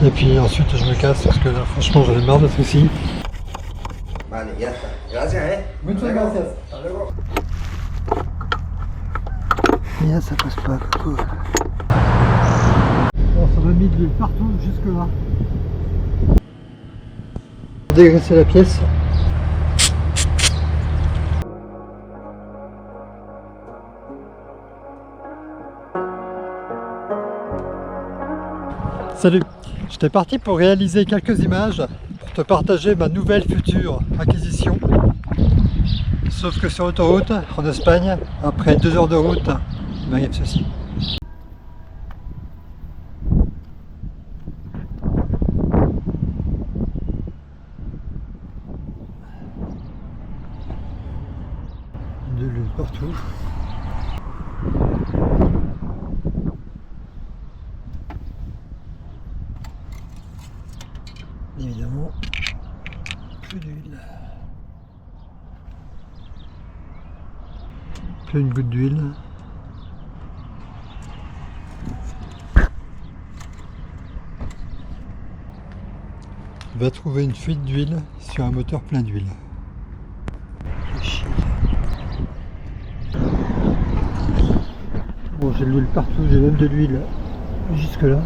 Et puis ensuite je me casse parce que là, franchement j'en ai marre d'être ici. Vale, ya está. Gracias, Muchas gracias. Hasta luego. Bien, ça passe pas, coucou. Bon, ça m'a mis de l'huile partout jusque là. Dégraisser la pièce. Salut, j'étais parti pour réaliser quelques images pour te partager ma nouvelle future acquisition. Sauf que sur l'autoroute, en Espagne, après 2 heures de route, il m'arrive ceci. De l'huile partout. Évidemment, plus d'huile. Plus une goutte d'huile. Va trouver une fuite d'huile sur un moteur plein d'huile. Bon, j'ai de l'huile partout, j'ai même de l'huile jusque là.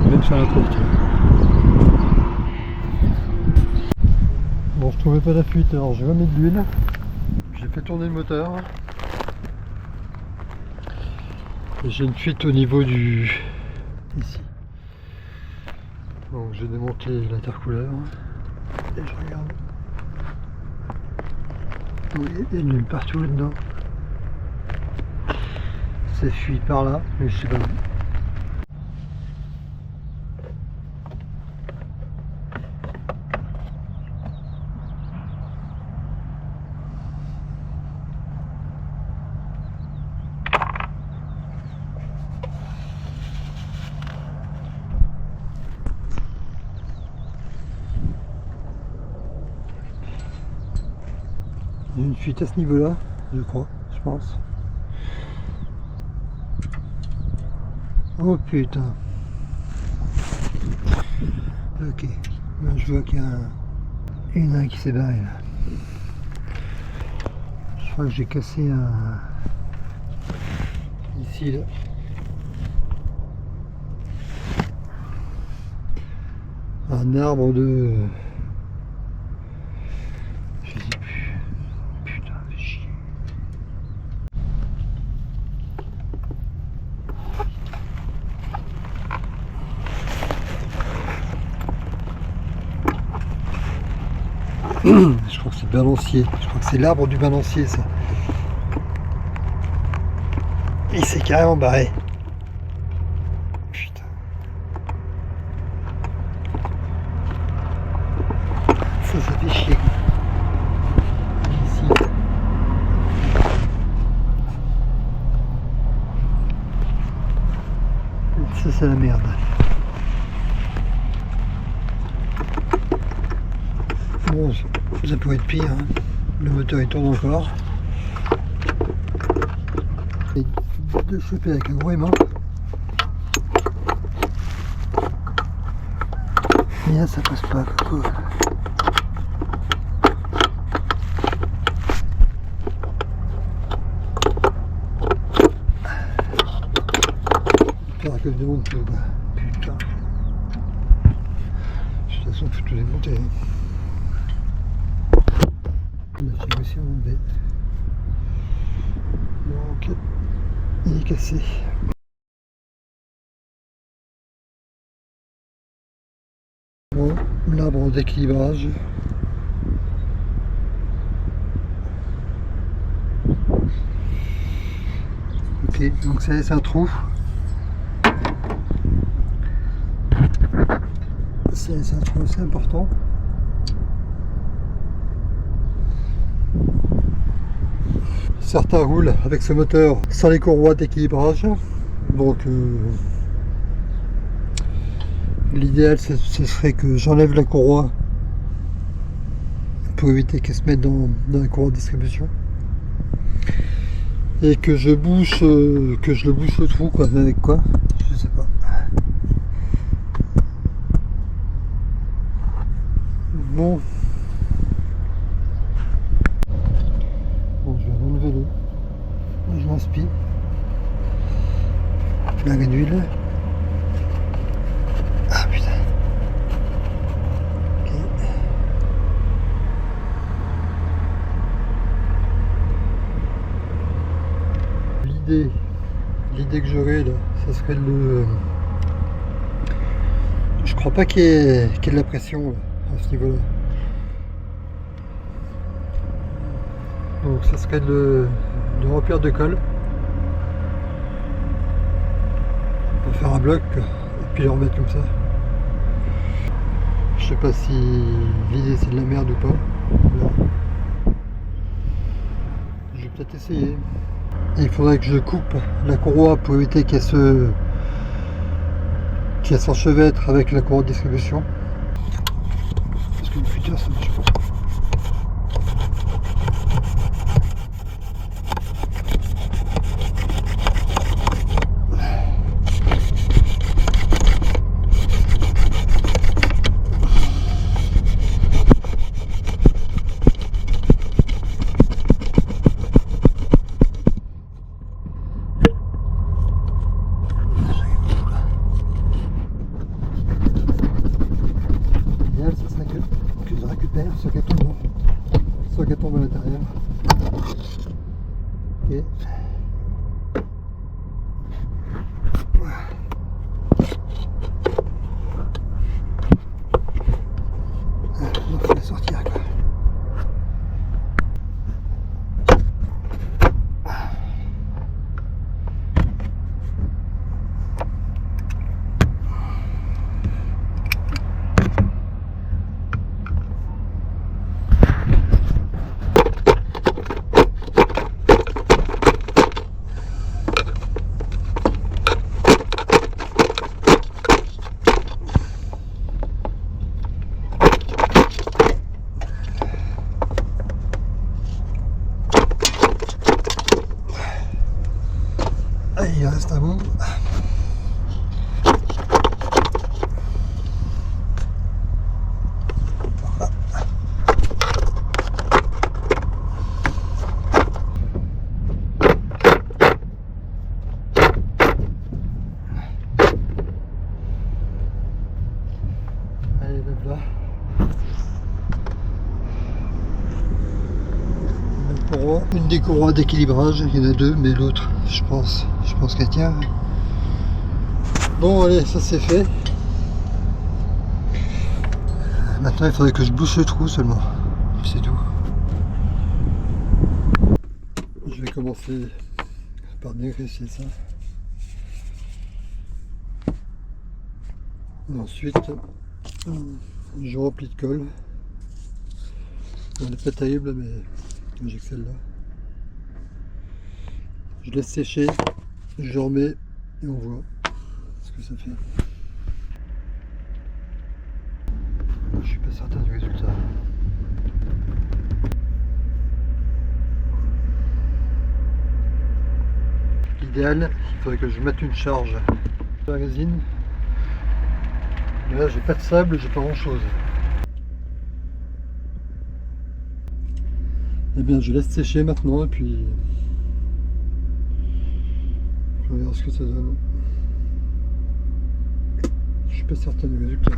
Même sur la toiture. Bon, je trouvais pas la fuite, alors je remets de l'huile. J'ai fait tourner le moteur. Et j'ai une fuite au niveau du... ici. Donc j'ai démonté l'intercouleur. Et je regarde. Oui, il y a de l'huile partout là-dedans. Ça fuit par là, mais je sais pas où. Il y a une fuite à ce niveau-là, je crois, je pense. Oh putain. Ok. Là, je vois qu'il y a un qui s'est barré là. Je crois que j'ai cassé un... ici là. Un arbre de... je sais plus. Putain, fais chier. Je crois que c'est le balancier. Je crois que c'est l'arbre du balancier, ça. Il s'est carrément barré. Putain. Ça fait chier. Ici. Ça, c'est la merde. Bon, ça pourrait être pire, hein. Le moteur il tourne encore. Et de choper avec un gros aimant. Et là ça passe pas, coucou. J'espère que je démonte tout, quoi. Putain. De toute façon, faut tout démonter. Là, j'ai réussi à enlever. Donc, il est cassé. Bon, l'arbre d'équilibrage. Ok, donc ça laisse un trou. Ça laisse un trou assez important. Certains roulent avec ce moteur sans les courroies d'équilibrage, donc l'idéal ce serait que j'enlève la courroie pour éviter qu'elle se mette dans la courroie de distribution et que je le bouche le trou, quoi, avec quoi, je sais pas. Bon, je vais rendre le vélo. Je m'inspire. La d'huile. Ah putain. Ok. L'idée que j'aurais là, ça serait le. Je crois pas qu'il y ait de la pression là, à ce niveau-là. Donc ça serait de remplir de colle. On va faire un bloc et puis le remettre comme ça. Je sais pas si l'idée c'est de la merde ou pas. Je vais peut-être essayer. Et il faudrait que je coupe la courroie pour éviter qu'elle s'enchevêtre avec la courroie de distribution. Parce que le futur ça marche pas. Soit qu'elle tombe à l'intérieur. Ok. Il faut la sortir quoi. Il reste un bout. Allez, là. Une des courroies d'équilibrage, il y en a deux, mais l'autre, je pense qu'elle tient. Bon, allez, ça c'est fait. Maintenant, il faudrait que je bouche le trou seulement. C'est tout. Je vais commencer par dégraisser ça. Et ensuite, je remplis de colle. Elle n'est pas terrible, mais j'ai que celle-là. Je laisse sécher, je remets et on voit ce que ça fait. Je suis pas certain du résultat. L'idéal, il faudrait que je mette une charge de la résine. Mais là, j'ai pas de sable, j'ai pas grand chose. Eh bien, je laisse sécher maintenant et puis je vais voir ce que ça donne. Je suis pas certain du résultat.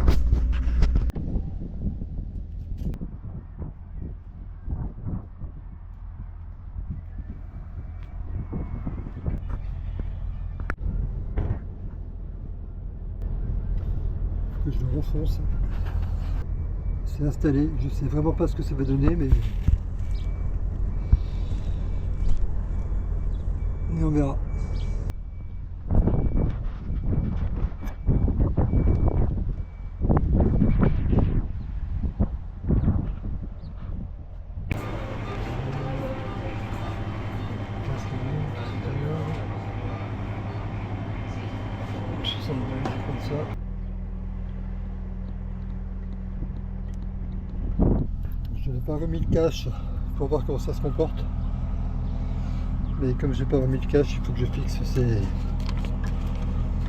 Faut que je le renfonce. C'est installé. Je sais vraiment pas ce que ça va donner, mais on verra. Comme ça. Je n'ai pas remis le cache pour voir comment ça se comporte. Mais comme j'ai pas remis le cache, il faut que je fixe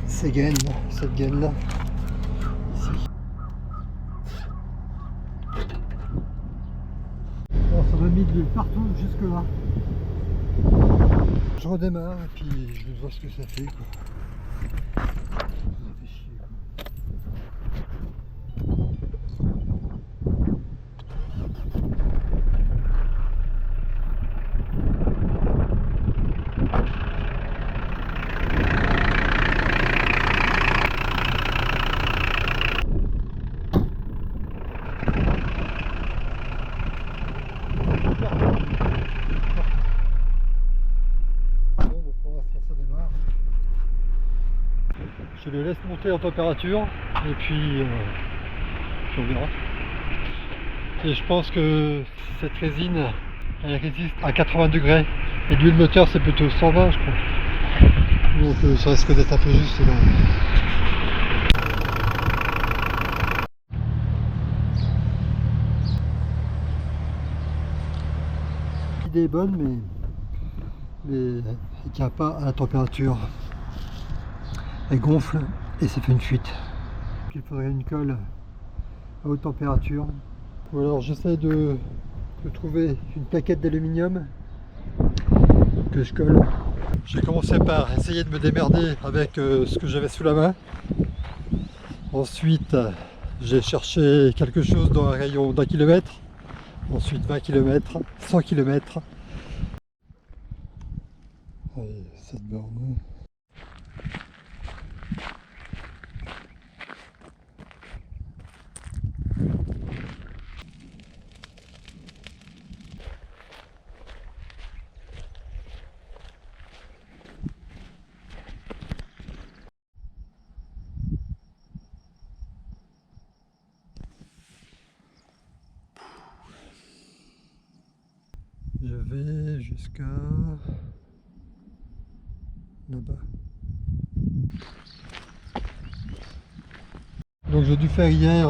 ces gaines là, cette gaine là, ici. il est partout jusque là. Je redémarre et puis je vais voir ce que ça fait quoi. Ça fait chier, quoi. Je le laisse monter en température et puis on verra. Et je pense que cette résine elle résiste à 80 degrés et l'huile moteur c'est plutôt 120 je crois. Donc ça risque d'être un peu juste là. L'idée est bonne mais elle ne tient pas à la température. Elle gonfle et ça fait une fuite. Il faudrait une colle à haute température. Ou alors j'essaie de trouver une plaquette d'aluminium que je colle. J'ai commencé par essayer de me démerder avec ce que j'avais sous la main. Ensuite j'ai cherché quelque chose dans un rayon d'1 kilomètre. Ensuite 20 km, 100 km. Allez, cette borne. Je vais jusqu'à là-bas. Donc j'ai dû faire hier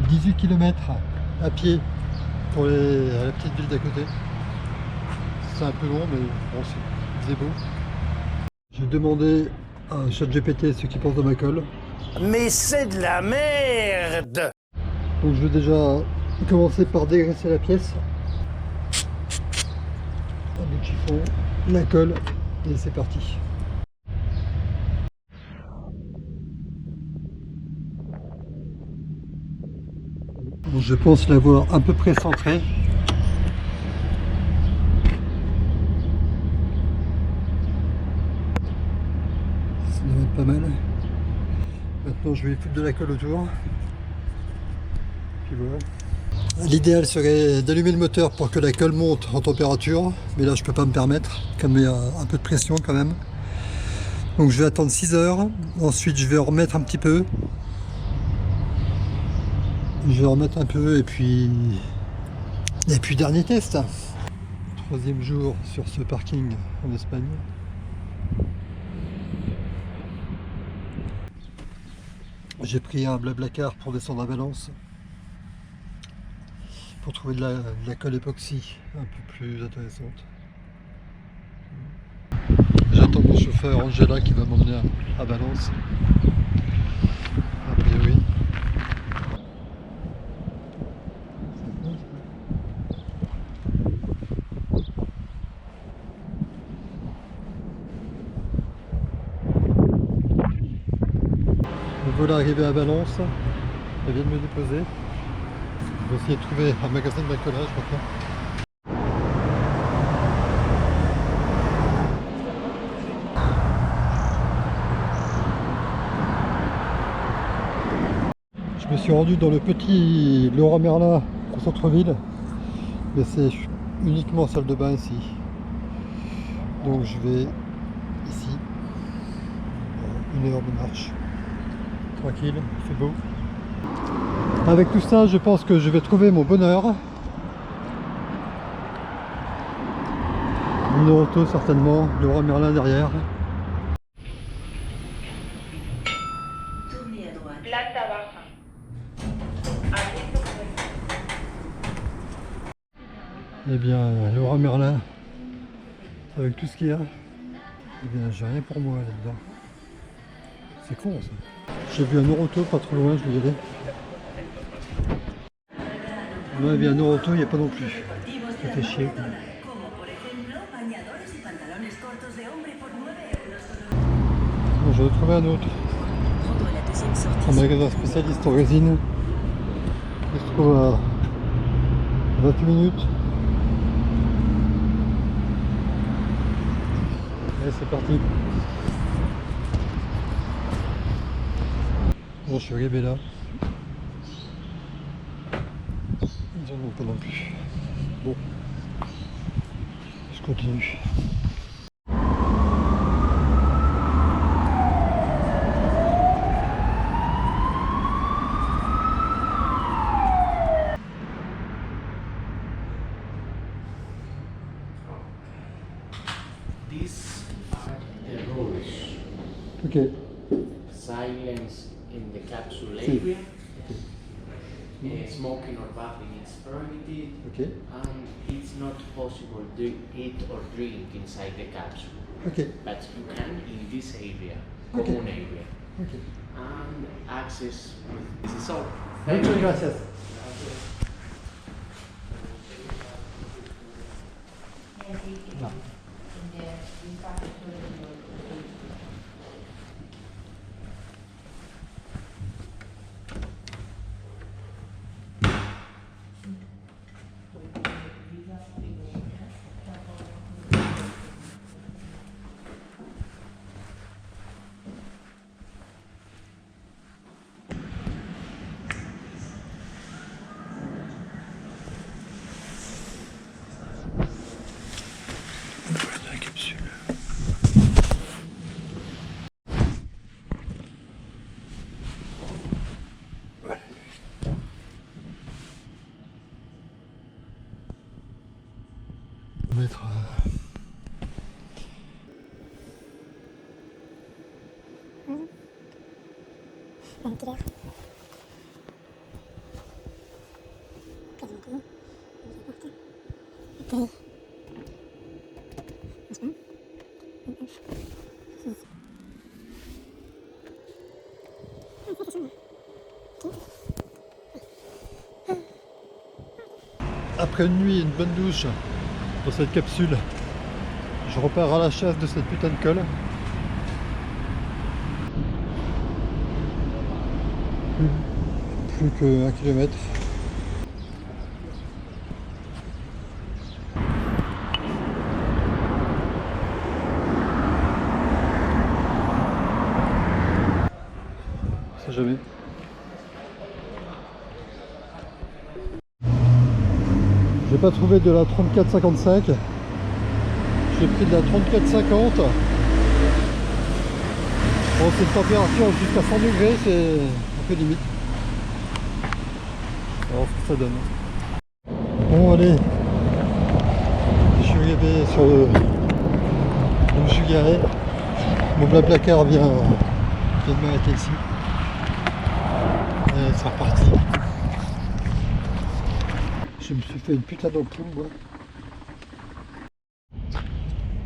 18 km à pied pour à la petite ville d'à côté. C'est un peu long mais bon, c'est beau. J'ai demandé à ChatGPT ce qu'il pense de ma colle. Mais c'est de la merde! Donc je vais déjà commencer par dégraisser la pièce. Un bout de chiffon, la colle et c'est parti. Bon, je pense l'avoir à peu près centré. Ça doit être pas mal. Maintenant je vais foutre de la colle autour. Puis voilà. L'idéal serait d'allumer le moteur pour que la colle monte en température, mais là je peux pas me permettre, comme il y a un peu de pression quand même. Donc je vais attendre 6 heures, ensuite je vais en remettre un petit peu. Je vais en remettre un peu et puis dernier test. 3e jour sur ce parking en Espagne. J'ai pris un Blablacar pour descendre à Valence. Pour trouver de la colle époxy un peu plus intéressante. J'attends mon chauffeur Angela qui va m'emmener à Valence. A priori. Me voilà arrivé à Valence. Elle vient de me déposer. Je vais essayer de trouver un magasin de bricolage maintenant. Je me suis rendu dans le petit Leroy Merlin au centre-ville, mais c'est uniquement salle de bain ici. Donc je vais ici, 1 heure de marche, tranquille, il fait beau. Avec tout ça, je pense que je vais trouver mon bonheur. Une auto certainement, le Leroy Merlin derrière. Tournez à droite. Planta baja. Eh bien, le Leroy Merlin, avec tout ce qu'il y a, eh bien, j'ai rien pour moi là-dedans. C'est con ça. J'ai vu un Noroto pas trop loin, je vais y aller. Là, il y a un Noroto, il n'y a pas non plus. Ça fait chier. Bon, je vais trouver un autre. Un magasin spécialiste en résine. Il se trouve à 28 minutes. Allez, c'est parti. Bon, je suis arrivé là. Ils en ont pas non plus. Bon, je continue. These are the rules. Ok. Silence in the capsule Sí. area. Smoking or vaping is prohibited. Ok. And it's not possible to eat or drink inside the capsule. Ok. But you can in this area, Okay. common area. Ok. And access with this is all. Muchas gracias. Là. Voilà la capsule. Voilà. On va mettre après une nuit et une bonne douche dans cette capsule, je repars à la chasse de cette putain de colle. Plus que 1 kilomètre. On sait jamais. J'ai pas trouvé de la 34,55. J'ai pris de la 34,50. Bon, c'est une température jusqu'à 100 degrés, c'est un peu limite. Alors, ce que ça donne. Bon, allez. Je suis arrivé sur le. Je suis garé. Mon blablacar vient de m'arrêter ici. Et c'est reparti. Je me suis fait une putain d'ampoule, moi.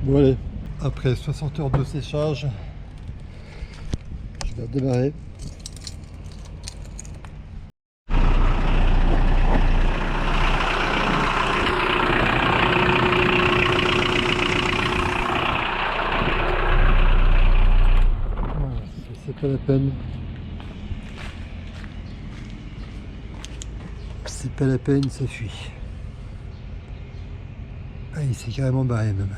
Bon, allez. Après 60 heures de séchage, je vais redémarrer. Voilà, c'est pas la peine. C'est pas la peine, ça fuit. Ah, il s'est carrément barré même.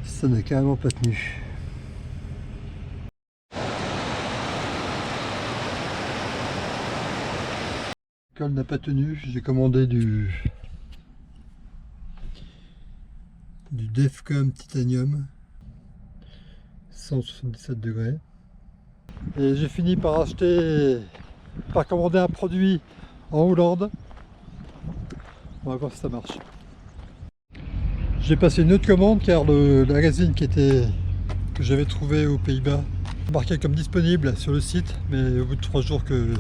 Ça n'a carrément pas tenu. Le col n'a pas tenu, j'ai commandé du Defcom Titanium 177 degrés. Et j'ai fini par commander un produit en Hollande. On va voir si ça marche. J'ai passé une autre commande car la résine que j'avais trouvée aux Pays-Bas marquée comme disponible sur le site, mais au bout de 3 jours que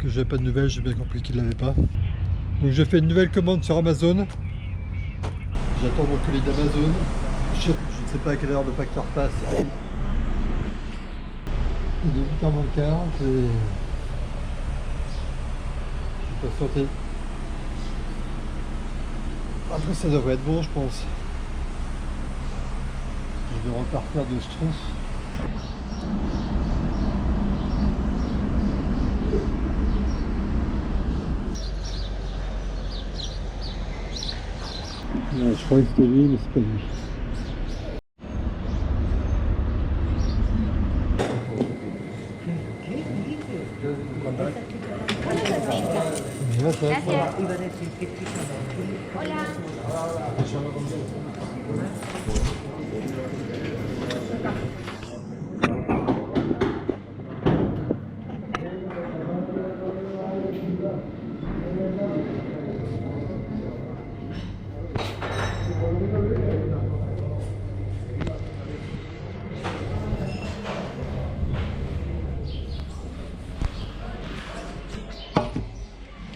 j'avais pas de nouvelles, j'ai bien compris qu'il ne l'avait pas. Donc je fais une nouvelle commande sur Amazon. J'attends mon colis d'Amazon. Je ne sais pas à quelle heure le facteur passe. Il est 8h moins le quart. Je vais patienter. Après ça devrait être bon, je pense. Je vais repartir de Schtroumpf. Ouais, je croyais que c'était lui, mais c'est pas lui. Gracias. Hola.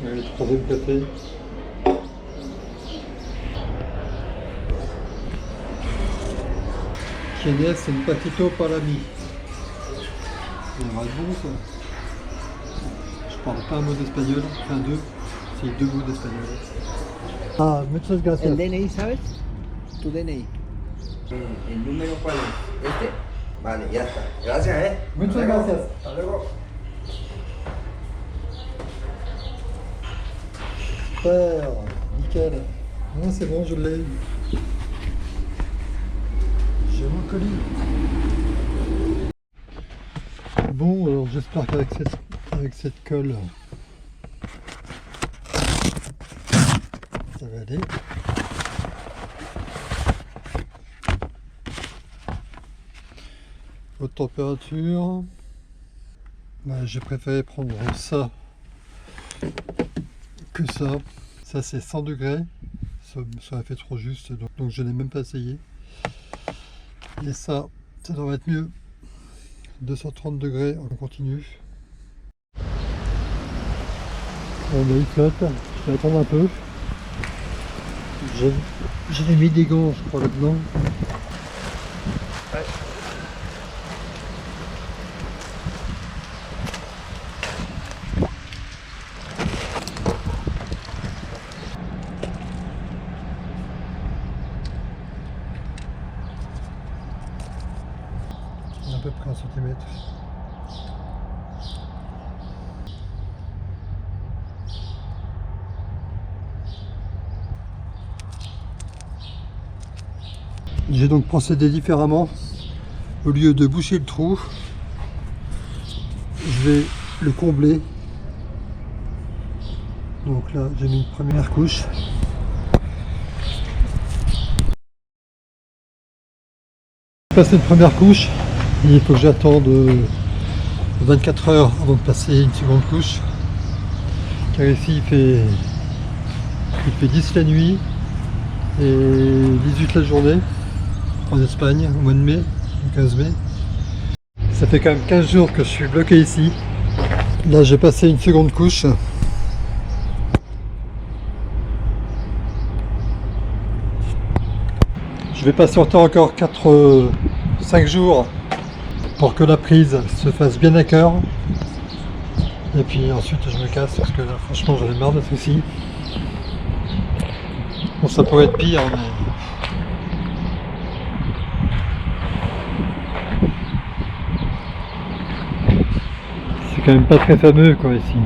Le troisième café. Tienes un patito para mí. Ça va être bon ça. Je parle pas un mot d'espagnol, enfin deux. C'est deux mots d'espagnol. Ah, muchas gracias. ¿El DNI sabes? Tu DNI. ¿El número cuál es? ¿Este? Vale, ya está. Gracias, Muchas Hasta luego. gracias. Hasta luego. Super, nickel. Non, c'est bon, je l'ai. J'ai mon colis. Bon, alors j'espère qu'avec cette colle, ça va aller. Haute température. J'ai préféré prendre ça que ça. Ça c'est 100 degrés. Ça a fait trop juste, donc je n'ai même pas essayé. Et ça devrait être mieux. 230 degrés en continu. On a une flotte. Je vais attendre un peu. J'ai mis des gants, je crois, là-dedans. À peu près 1 cm. J'ai donc procédé différemment. Au lieu de boucher le trou, je vais le combler. Donc là, j'ai mis une première couche. J'ai passé une première couche. Il faut que j'attende 24 heures avant de passer une seconde couche, car ici il fait 10 la nuit et 18 la journée en Espagne au mois de mai, le 15 mai. Ça fait quand même 15 jours que je suis bloqué ici. Là j'ai passé une seconde couche. Je vais patienter encore 5 jours pour que la prise se fasse bien à cœur. Et puis ensuite je me casse parce que là franchement j'en ai marre de ce ici. Bon, ça pourrait être pire, mais c'est quand même pas très fameux quoi ici.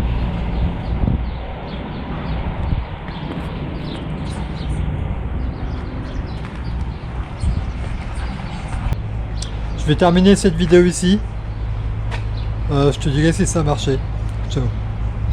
Je vais terminer cette vidéo ici. Je te dirai si ça a marché. Ciao.